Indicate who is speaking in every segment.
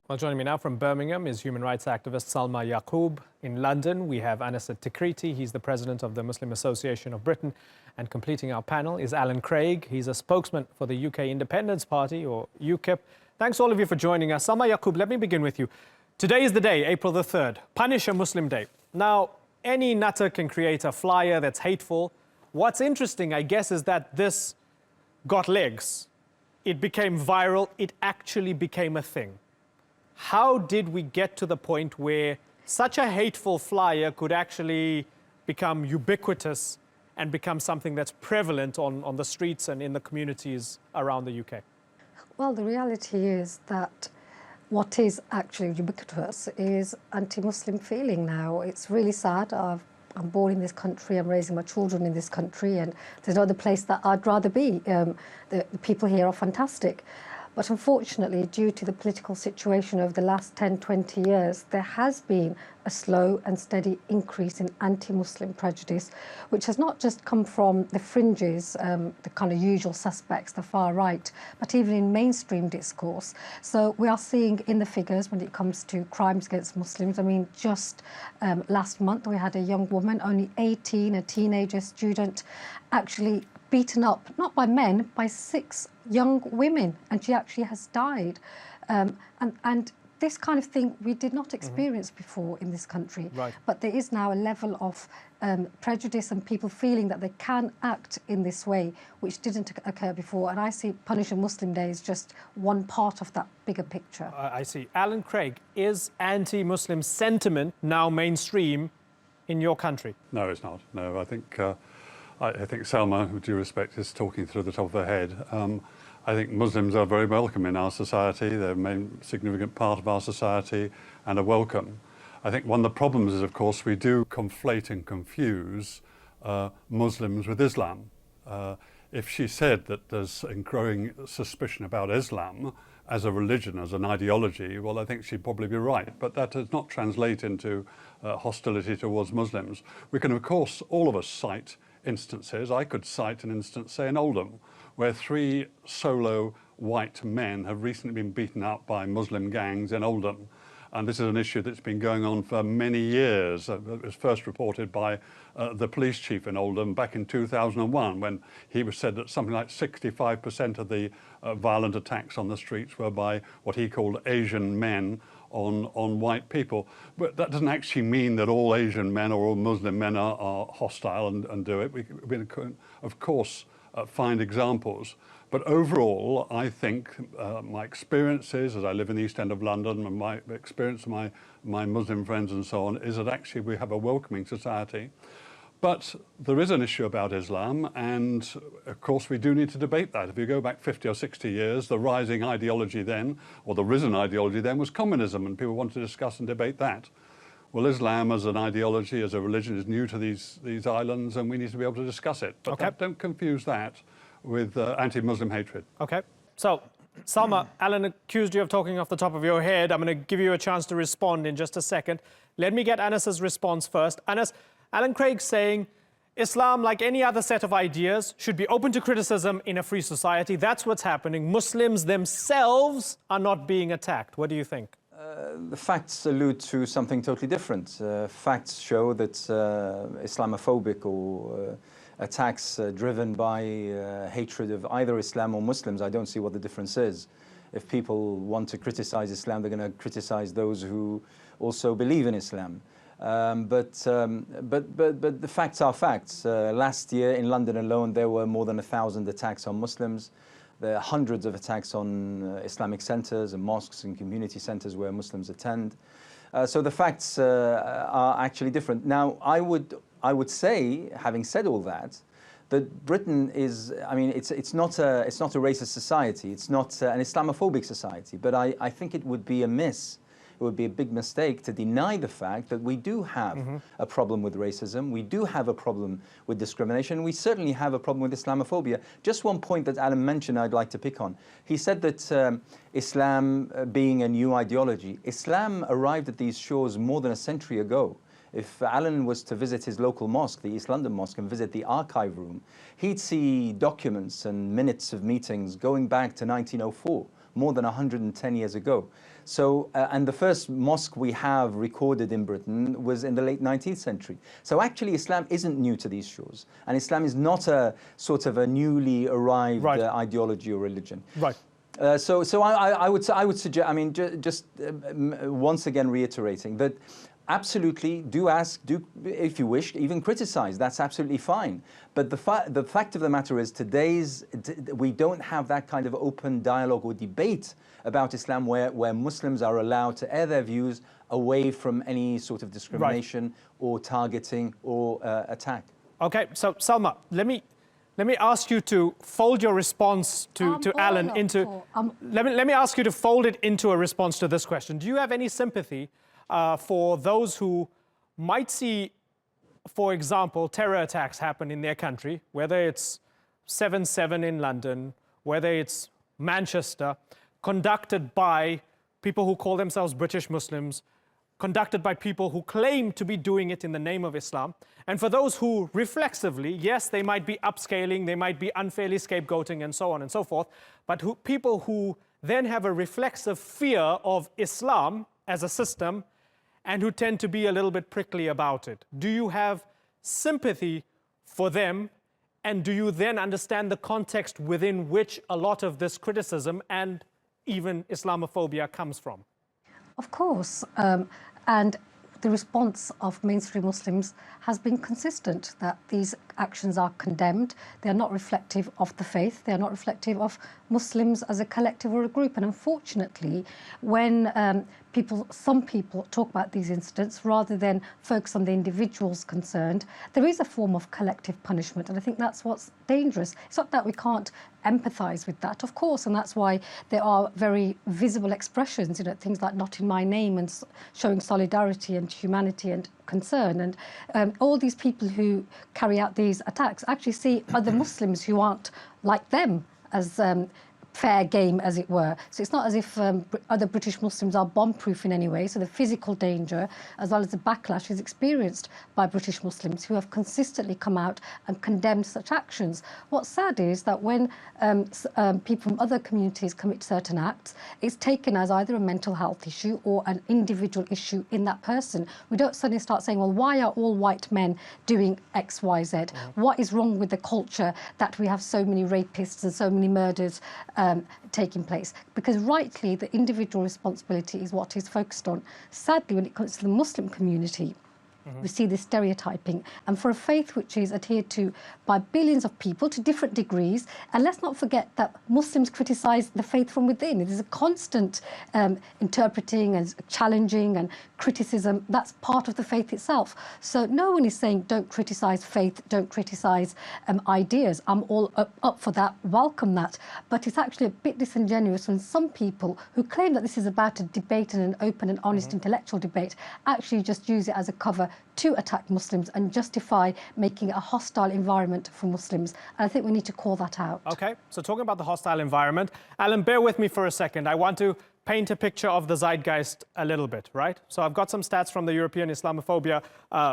Speaker 1: Well, joining me now from Birmingham is human rights activist Salma Yaqoob. In London, we have Altikriti. He's the president of the Muslim Association of Britain. And completing our panel is Alan Craig. He's a spokesman for the UK Independence Party, or UKIP. Thanks all of you for joining us. Salma Yaqoob, let me begin with you. Today is the day, April the 3rd, Punish a Muslim Day. Now, any nutter can create a flyer that's hateful. What's interesting, I guess, is that this got legs. It became viral. It actually became a thing. How did we get to the point where such a hateful flyer could actually become ubiquitous and become something that's prevalent on the streets and in the communities around the UK?
Speaker 2: Well, the reality is that what is actually ubiquitous is anti-Muslim feeling now. It's really sad. I'm born in this country, I'm raising my children in this country, and there's no other place that I'd rather be. The people here are fantastic. But unfortunately, due to the political situation over the last 10, 20 years, there has been a slow and steady increase in anti-Muslim prejudice, which has not just come from the fringes, the kind of usual suspects, the far right, but even in mainstream discourse. So we are seeing in the figures when it comes to crimes against Muslims. I mean, just last month we had a young woman, only 18, a teenager student, actually beaten up, not by men, by 6 young women, and she actually has died. And this kind of thing we did not experience before in this country.
Speaker 1: Right.
Speaker 2: But there is now a level of prejudice and people feeling that they can act in this way, which didn't occur before. And I see Punish a Muslim Day as just one part of that bigger picture.
Speaker 1: I see. Alan Craig, is anti-Muslim sentiment now mainstream in your country?
Speaker 3: No, it's not. No, I think Salma, with due respect, is talking through the top of her head. I think Muslims are very welcome in our society. They're a main significant part of our society and are welcome. I think one of the problems is, of course, we do conflate and confuse Muslims with Islam. If she said that there's a growing suspicion about Islam as a religion, as an ideology, well, I think she'd probably be right. But that does not translate into hostility towards Muslims. We can, of course, all of us cite instances. I could cite an instance, say, in Oldham, where 3 solo white men have recently been beaten up by Muslim gangs in Oldham. And this is an issue that's been going on for many years. It was first reported by the police chief in Oldham back in 2001, when he was said that something like 65% of the violent attacks on the streets were by what he called Asian men on white people. But that doesn't actually mean that all Asian men or all Muslim men are hostile and do it. We can, of course, find examples. But overall, I think my experiences as I live in the East End of London, and my experience of my Muslim friends and so on, is that actually we have a welcoming society. But there is an issue about Islam, and of course we do need to debate that. If you go back 50 or 60 years, the rising ideology then, or the risen ideology then, was communism, and people want to discuss and debate that. Well, Islam as an ideology, as a religion, is new to these islands, and we need to be able to discuss it. But don't confuse that with anti-Muslim hatred.
Speaker 1: Okay. So, Salma, Alan accused you of talking off the top of your head. I'm going to give you a chance to respond in just a second. Let me get Anis's response first. Anis, Alan Craig's saying Islam, like any other set of ideas, should be open to criticism in a free society. That's what's happening. Muslims themselves are not being attacked. What do you think?
Speaker 4: The facts allude to something totally different. Facts show that Islamophobic or attacks driven by hatred of either Islam or Muslims, I don't see what the difference is. If people want to criticize Islam, they're going to criticize those who also believe in Islam. But the facts are facts. Last year in London alone, there were more than 1,000 attacks on Muslims. There are hundreds of attacks on Islamic centers and mosques and community centers where Muslims attend. So the facts are actually different. Now, I would say, having said all that, that Britain is, I mean, it's not a racist society. It's not an Islamophobic society. But I think it would be amiss. It would be a big mistake to deny the fact that we do have a problem with racism. We do have a problem with discrimination. We certainly have a problem with Islamophobia. Just one point that Alan mentioned I'd like to pick on. He said that Islam being a new ideology. Islam arrived at these shores more than a century ago. If Alan was to visit his local mosque, the East London Mosque, and visit the archive room, he'd see documents and minutes of meetings going back to 1904. more than 110 years ago. So, and the first mosque we have recorded in Britain was in the late 19th century. So actually Islam isn't new to these shores. And Islam is not a sort of a newly arrived ideology or religion.
Speaker 1: Right.
Speaker 4: So I would suggest, I mean, just once again reiterating that absolutely do ask, do if you wish, even criticize. That's absolutely fine. But the fact of the matter is, we don't have that kind of open dialogue or debate about Islam where Muslims are allowed to air their views away from any sort of discrimination or targeting or attack.
Speaker 1: Okay, so Salma, let me ask you to fold your response to Alan into. Let me ask you to fold it into a response to this question. Do you have any sympathy for those who might see, for example, terror attacks happen in their country, whether it's 7/7 in London, whether it's Manchester, conducted by people who call themselves British Muslims, conducted by people who claim to be doing it in the name of Islam, and for those who reflexively, yes, they might be upscaling, they might be unfairly scapegoating and so on and so forth, but people who then have a reflexive fear of Islam as a system and who tend to be a little bit prickly about it. Do you have sympathy for them, and do you then understand the context within which a lot of this criticism and even Islamophobia comes from?
Speaker 2: Of course, and the response of mainstream Muslims has been consistent, that these actions are condemned. They are not reflective of the faith. They are not reflective of Muslims as a collective or a group. And unfortunately, when some people talk about these incidents rather than focus on the individuals concerned, there is a form of collective punishment. And I think that's what's dangerous. It's not that we can't empathise with that, of course, and that's why there are very visible expressions, things like "not in my name" and showing solidarity and humanity and concern. And all these people who carry out these attacks actually see other Muslims who aren't like them as fair game, as it were. So it's not as if other British Muslims are bomb-proof in any way. So the physical danger, as well as the backlash, is experienced by British Muslims who have consistently come out and condemned such actions. What's sad is that when people from other communities commit certain acts, it's taken as either a mental health issue or an individual issue in that person. We don't suddenly start saying, well, why are all white men doing X, Y, Z? What is wrong with the culture that we have so many rapists and so many murders taking place? Because rightly, the individual responsibility is what is focused on. Sadly, when it comes to the Muslim community, we see this stereotyping. And for a faith which is adhered to by billions of people to different degrees, and let's not forget that Muslims criticise the faith from within. It is a constant interpreting and challenging and criticism. That's part of the faith itself. So no one is saying don't criticise faith, don't criticise ideas. I'm all up for that, welcome that. But it's actually a bit disingenuous when some people who claim that this is about a debate and an open and honest intellectual debate actually just use it as a cover to attack Muslims and justify making a hostile environment for Muslims. And I think we need to call that out.
Speaker 1: Okay, so talking about the hostile environment, Alan, bear with me for a second. I want to paint a picture of the zeitgeist a little bit, right? So I've got some stats from the European Islamophobia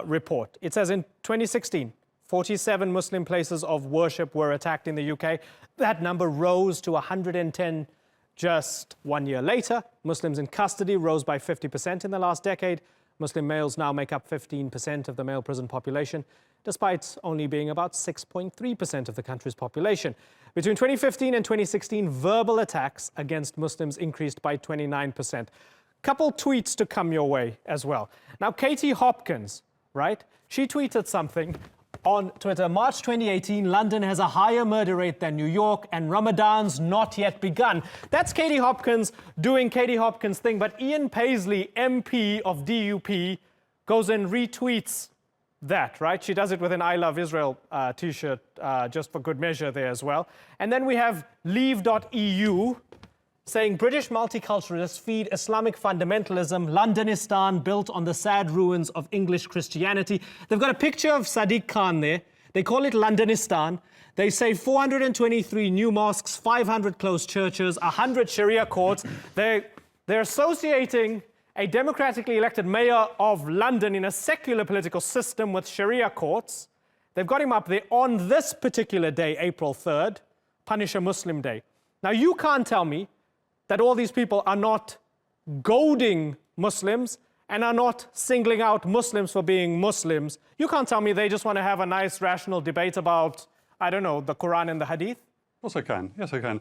Speaker 1: report. It says in 2016, 47 Muslim places of worship were attacked in the UK. That number rose to 110 just 1 year later. Muslims in custody rose by 50% in the last decade. Muslim males now make up 15% of the male prison population, despite only being about 6.3% of the country's population. Between 2015 and 2016, verbal attacks against Muslims increased by 29%. Couple tweets to come your way as well. Now, Katie Hopkins, right? She tweeted something on Twitter. March 2018, London has a higher murder rate than New York, and Ramadan's not yet begun. That's Katie Hopkins doing Katie Hopkins' thing, but Ian Paisley, MP of DUP, goes and retweets that, right? She does it with an I Love Israel t-shirt, just for good measure there as well. And then we have Leave.eu saying British multiculturalists feed Islamic fundamentalism, Londonistan built on the sad ruins of English Christianity. They've got a picture of Sadiq Khan there. They call it Londonistan. They say 423 new mosques, 500 closed churches, 100 Sharia courts. They're associating a democratically elected mayor of London in a secular political system with Sharia courts. They've got him up there on this particular day, April 3rd, Punish a Muslim Day. Now, you can't tell me that all these people are not goading Muslims and are not singling out Muslims for being Muslims. You can't tell me they just want to have a nice, rational debate about, I don't know, the Quran and the Hadith.
Speaker 3: Of course I can. Yes, I can.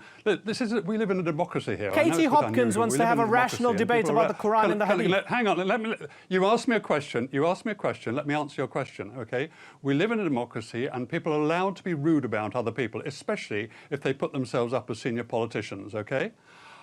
Speaker 3: We live in a democracy here.
Speaker 1: Katie Hopkins wants to have a rational debate about the Quran and the Hadith.
Speaker 3: Hang on. You asked me a question. Let me answer your question, okay? We live in a democracy and people are allowed to be rude about other people, especially if they put themselves up as senior politicians, okay?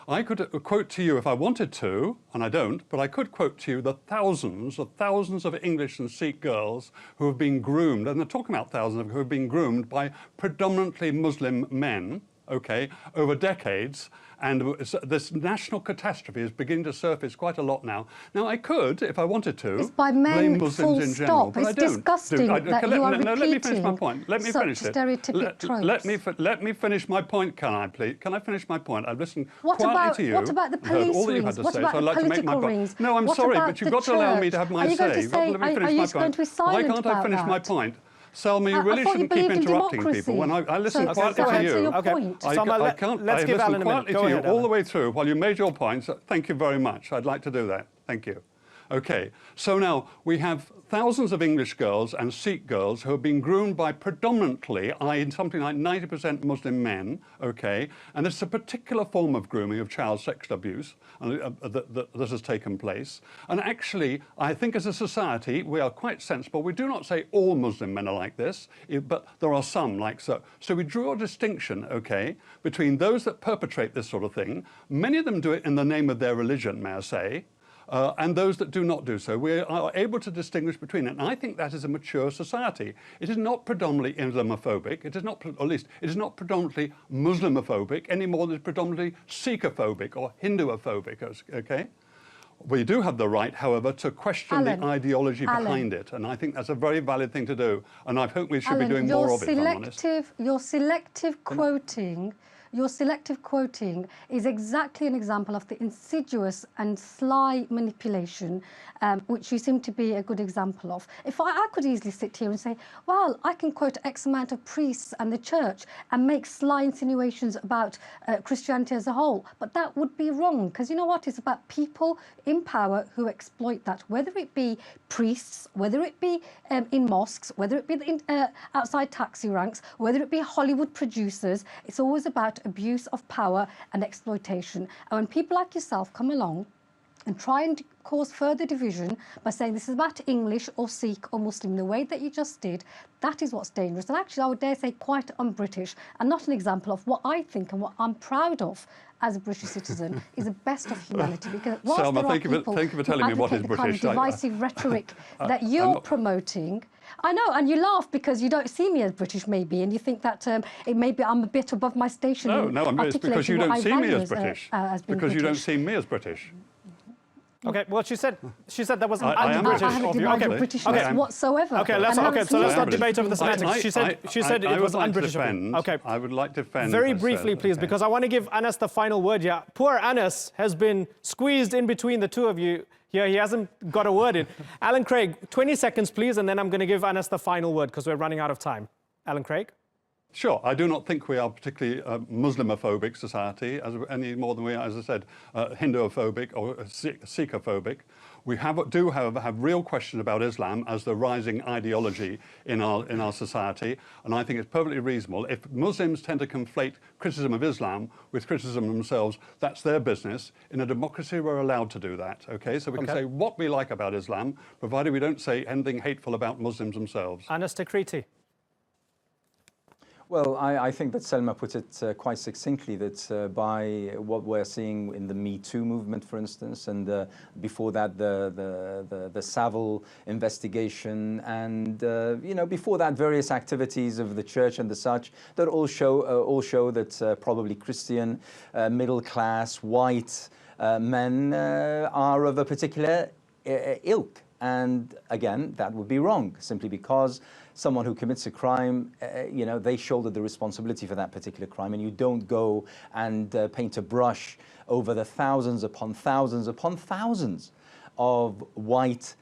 Speaker 3: I could quote to you if I wanted to, and I don't, but I could quote to you the thousands of English and Sikh girls who have been groomed, and they're talking about thousands who have been groomed by predominantly Muslim men, okay, over decades, and this national catastrophe is beginning to surface quite a lot now. Now, I could, if I wanted to,
Speaker 2: it's by men,
Speaker 3: blame Muslims in general, but I don't.
Speaker 2: It's disgusting that you are
Speaker 3: let me finish my point. Let me finish it.
Speaker 2: Stereotypic tropes.
Speaker 3: Let me finish my point, can I, please? Can I finish my point? I've listened quietly to you.
Speaker 2: What about the police
Speaker 3: all that you had
Speaker 2: rings?
Speaker 3: to
Speaker 2: What
Speaker 3: say,
Speaker 2: about
Speaker 3: so I'd
Speaker 2: the
Speaker 3: like to make my
Speaker 2: political
Speaker 3: point.
Speaker 2: rings?
Speaker 3: No, I'm
Speaker 2: What
Speaker 3: sorry,
Speaker 2: about
Speaker 3: but you've
Speaker 2: the
Speaker 3: got to allow me to
Speaker 2: church?
Speaker 3: have my
Speaker 2: Are you going
Speaker 3: say.
Speaker 2: to say,
Speaker 3: Let me finish
Speaker 2: are you
Speaker 3: my
Speaker 2: just going
Speaker 3: point.
Speaker 2: to be
Speaker 3: Why
Speaker 2: silent
Speaker 3: can't I
Speaker 2: about
Speaker 3: finish my
Speaker 2: that?
Speaker 3: point? Selma, you
Speaker 2: I
Speaker 3: really
Speaker 2: thought you
Speaker 3: shouldn't keep
Speaker 2: believed in
Speaker 3: interrupting people.
Speaker 2: democracy.
Speaker 3: When I listen
Speaker 2: So
Speaker 3: quietly
Speaker 2: go
Speaker 3: to
Speaker 2: ahead,
Speaker 3: you,
Speaker 2: say your
Speaker 1: Okay.
Speaker 2: point.
Speaker 1: Salma,
Speaker 3: I can't.
Speaker 1: let's
Speaker 3: I
Speaker 1: give
Speaker 3: listened
Speaker 1: Alan a minute.
Speaker 3: quietly
Speaker 1: Go
Speaker 3: to you
Speaker 1: ahead,
Speaker 3: all
Speaker 1: Alan.
Speaker 3: the way through while you made your points. Thank you very much. I'd like to do that. Thank you. Okay, so now we have thousands of English girls and Sikh girls who have been groomed by predominantly, something like 90% Muslim men, okay, and it's a particular form of grooming of child sexual abuse that has taken place. And actually, I think as a society, we are quite sensible. We do not say all Muslim men are like this, but there are some like so. So we draw a distinction, okay, between those that perpetrate this sort of thing. Many of them do it in the name of their religion, may I say, and those that do not do so. We are able to distinguish between it. And I think that is a mature society. It is not predominantly Islamophobic. It is not, or at least, it is not predominantly Muslimophobic any more than it's predominantly Sikhophobic or Hinduophobic, okay? We do have the right, however, to question the ideology behind it. And I think that's a very valid thing to do. And I hope we should be doing more of it, if I'm honest.
Speaker 2: Your selective quoting is exactly an example of the insidious and sly manipulation, which you seem to be a good example of. If I could easily sit here and say, well, I can quote X amount of priests and the church and make sly insinuations about Christianity as a whole, but that would be wrong, because you know what? It's about people in power who exploit that, whether it be priests, whether it be in mosques, whether it be outside taxi ranks, whether it be Hollywood producers. It's always about abuse of power and exploitation. And when people like yourself come along and try and cause further division by saying this is about English or Sikh or Muslim, the way that you just did, that is what's dangerous. And actually, I would dare say quite un-British, and not an example of what I think and what I'm proud of as a British citizen is the best of humanity. Because whilst
Speaker 3: Selma,
Speaker 2: there are
Speaker 3: thank you for telling me what is
Speaker 2: the kind of
Speaker 3: British.
Speaker 2: divisive rhetoric that you're promoting, I know, and you laugh because you don't see me as British, maybe, and you think that maybe I'm a bit above my station.
Speaker 3: No, it's because you don't see me as British. Because you don't see me as British.
Speaker 1: Okay, well, she said there was an
Speaker 2: I
Speaker 1: anti-British
Speaker 2: haven't
Speaker 1: of you.
Speaker 2: denied
Speaker 1: Okay,
Speaker 2: your Britishness whatsoever.
Speaker 1: Okay, so let's not debate over the semantics. She said it was un-British of you. Okay.
Speaker 3: I would like to defend.
Speaker 1: Very briefly, please, because I want to give Anas the final word here. Poor Anas has been squeezed in between the two of you here. He hasn't got a word in. Alan Craig, 20 seconds, please, and then I'm going to give Anas the final word because we're running out of time. Alan Craig?
Speaker 3: Sure. I do not think we are particularly a Muslimophobic society, any more than we are, as I said, Hinduophobic or Sikhophobic. We do, however, have real questions about Islam as the rising ideology in our society, and I think it's perfectly reasonable. If Muslims tend to conflate criticism of Islam with criticism of themselves, that's their business. In a democracy, we're allowed to do that, okay? So we can say what we like about Islam, provided we don't say anything hateful about Muslims themselves.
Speaker 1: Altikriti.
Speaker 4: Well, I think that Selma put it quite succinctly, that by what we're seeing in the Me Too movement, for instance, and before that the Savile investigation, and before that various activities of the church and the such, that all show that probably Christian, middle class, white men are of a particular ilk. And again, that would be wrong, simply because someone who commits a crime, they shoulder the responsibility for that particular crime, and you don't go and paint a brush over the thousands upon thousands of white,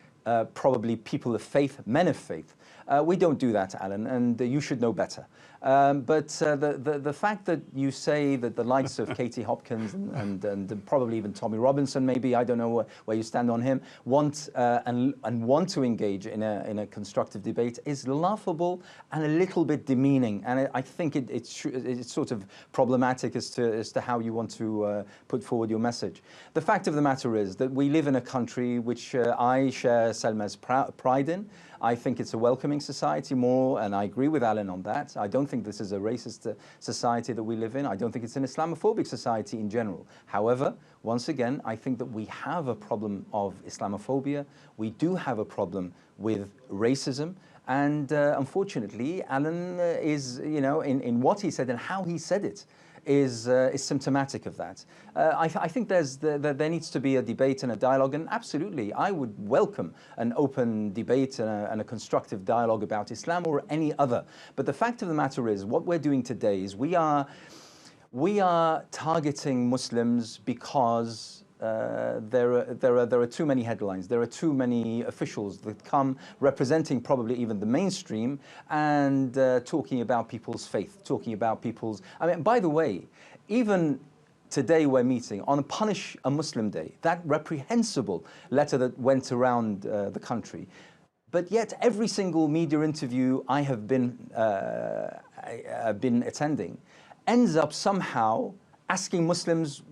Speaker 4: probably people of faith, men of faith, We don't do that, Alan, and you should know better. But the fact that you say that the likes of Katie Hopkins and probably even Tommy Robinson, maybe, I don't know where you stand on him, want to engage in a constructive debate is laughable and a little bit demeaning. And I think it's sort of problematic as to how you want to put forward your message. The fact of the matter is that we live in a country which I share Salma's pride in. I think it's a welcoming society more, and I agree with Alan on that. I don't think this is a racist society that we live in. I don't think it's an Islamophobic society in general. However, once again, I think that we have a problem of Islamophobia. We do have a problem with racism. And unfortunately, Alan is, you know, in what he said and how he said it, is symptomatic of that. I think there needs to be a debate and a dialogue, and absolutely, I would welcome an open debate and a constructive dialogue about Islam or any other. But the fact of the matter is, what we're doing today is we are targeting Muslims because there are too many headlines. There are too many officials that come representing probably even the mainstream and talking about people's faith, talking about people's... I mean, by the way, even today we're meeting on Punish a Muslim Day, that reprehensible letter that went around the country. But yet every single media interview I have been attending ends up somehow asking Muslims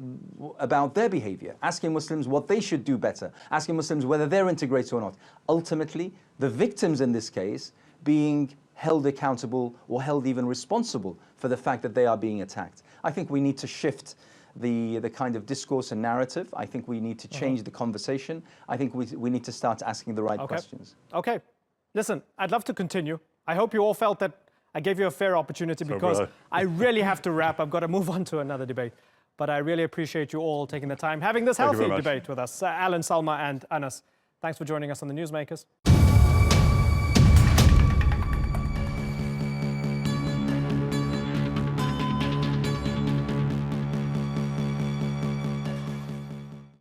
Speaker 4: about their behavior, asking Muslims what they should do better, asking Muslims whether they're integrated or not. Ultimately, the victims in this case being held accountable or held even responsible for the fact that they are being attacked. I think we need to shift the kind of discourse and narrative. I think we need to change the conversation. I think we need to start asking the right questions.
Speaker 1: Okay. Listen, I'd love to continue. I hope you all felt that I gave you a fair opportunity because I really have to wrap. I've got to move on to another debate. But I really appreciate you all taking the time, having this healthy debate with us. Alan, Salma and Anas, thanks for joining us on the Newsmakers.